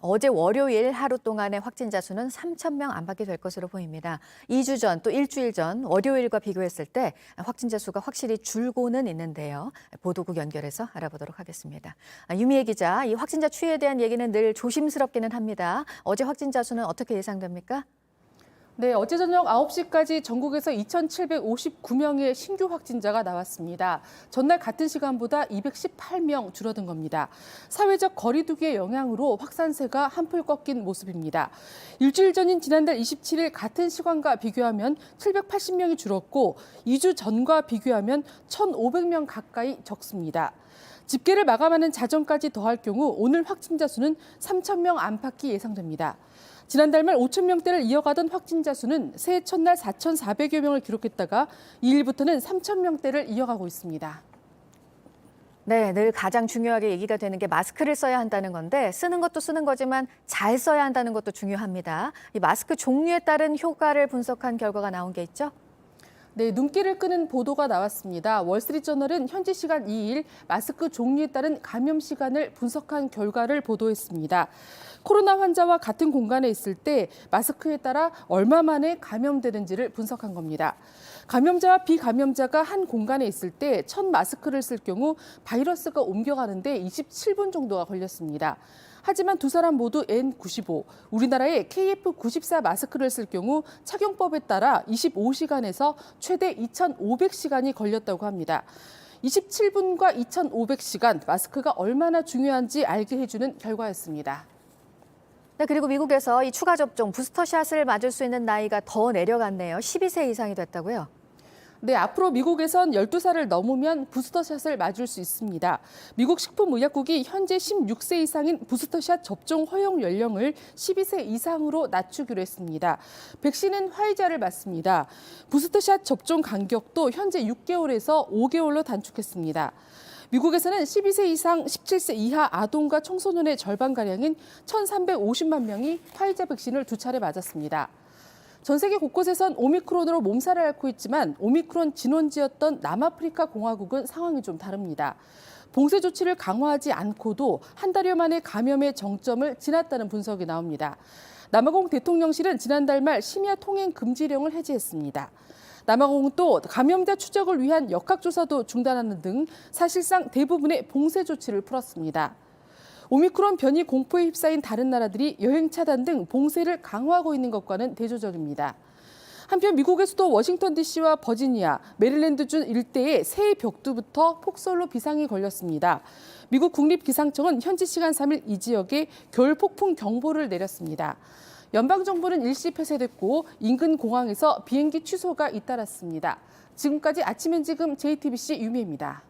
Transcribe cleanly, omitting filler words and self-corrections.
어제 월요일 하루 동안의 확진자 수는 3,000명 안팎이 될 것으로 보입니다. 2주 전 또 일주일 전 월요일과 비교했을 때 확진자 수가 확실히 줄고는 있는데요. 보도국 연결해서 알아보도록 하겠습니다. 유미애 기자, 이 확진자 추이에 대한 얘기는 늘 조심스럽기는 합니다. 어제 확진자 수는 어떻게 예상됩니까? 네, 어제 저녁 9시까지 전국에서 2,759명의 신규 확진자가 나왔습니다. 전날 같은 시간보다 218명 줄어든 겁니다. 사회적 거리 두기의 영향으로 확산세가 한풀 꺾인 모습입니다. 일주일 전인 지난달 27일 같은 시간과 비교하면 780명이 줄었고 2주 전과 비교하면 1,500명 가까이 적습니다. 집계를 마감하는 자정까지 더할 경우 오늘 확진자 수는 3,000명 안팎이 예상됩니다. 지난달 말 5,000명대를 이어가던 확진자 수는 새해 첫날 4,400여 명을 기록했다가 2일부터는 3,000명대를 이어가고 있습니다. 네, 늘 가장 중요하게 얘기가 되는 게 마스크를 써야 한다는 건데 쓰는 것도 쓰는 거지만 잘 써야 한다는 것도 중요합니다. 이 마스크 종류에 따른 효과를 분석한 결과가 나온 게 있죠? 네, 눈길을 끄는 보도가 나왔습니다. 월스트리트저널은 현지 시간 2일 마스크 종류에 따른 감염 시간을 분석한 결과를 보도했습니다. 코로나 환자와 같은 공간에 있을 때 마스크에 따라 얼마 만에 감염되는지를 분석한 겁니다. 감염자와 비감염자가 한 공간에 있을 때 첫 마스크를 쓸 경우 바이러스가 옮겨가는데 27분 정도가 걸렸습니다. 하지만 두 사람 모두 N95, 우리나라의 KF94 마스크를 쓸 경우 착용법에 따라 25시간에서 최대 2,500시간이 걸렸다고 합니다. 27분과 2,500시간, 마스크가 얼마나 중요한지 알게 해주는 결과였습니다. 네, 그리고 미국에서 이 추가 접종 부스터샷을 맞을 수 있는 나이가 더 내려갔네요. 12세 이상이 됐다고요? 네, 앞으로 미국에선 12살을 넘으면 부스터샷을 맞을 수 있습니다. 미국 식품의약국이 현재 16세 이상인 부스터샷 접종 허용 연령을 12세 이상으로 낮추기로 했습니다. 백신은 화이자를 맞습니다. 부스터샷 접종 간격도 현재 6개월에서 5개월로 단축했습니다. 미국에서는 12세 이상 17세 이하 아동과 청소년의 절반가량인 1,350만 명이 화이자 백신을 2차례 맞았습니다. 전 세계 곳곳에선 오미크론으로 몸살을 앓고 있지만 오미크론 진원지였던 남아프리카 공화국은 상황이 좀 다릅니다. 봉쇄 조치를 강화하지 않고도 한 달여 만에 감염의 정점을 지났다는 분석이 나옵니다. 남아공 대통령실은 지난달 말 심야 통행 금지령을 해제했습니다. 남아공은 또 감염자 추적을 위한 역학조사도 중단하는 등 사실상 대부분의 봉쇄 조치를 풀었습니다. 오미크론 변이 공포에 휩싸인 다른 나라들이 여행 차단 등 봉쇄를 강화하고 있는 것과는 대조적입니다. 한편 미국의 수도 워싱턴 DC와 버지니아, 메릴랜드주 일대에 새해 벽두부터 폭설로 비상이 걸렸습니다. 미국 국립기상청은 현지 시간 3일 이 지역에 겨울 폭풍 경보를 내렸습니다. 연방정부는 일시 폐쇄됐고 인근 공항에서 비행기 취소가 잇따랐습니다. 지금까지 아침 엔 지금 JTBC 유미입니다.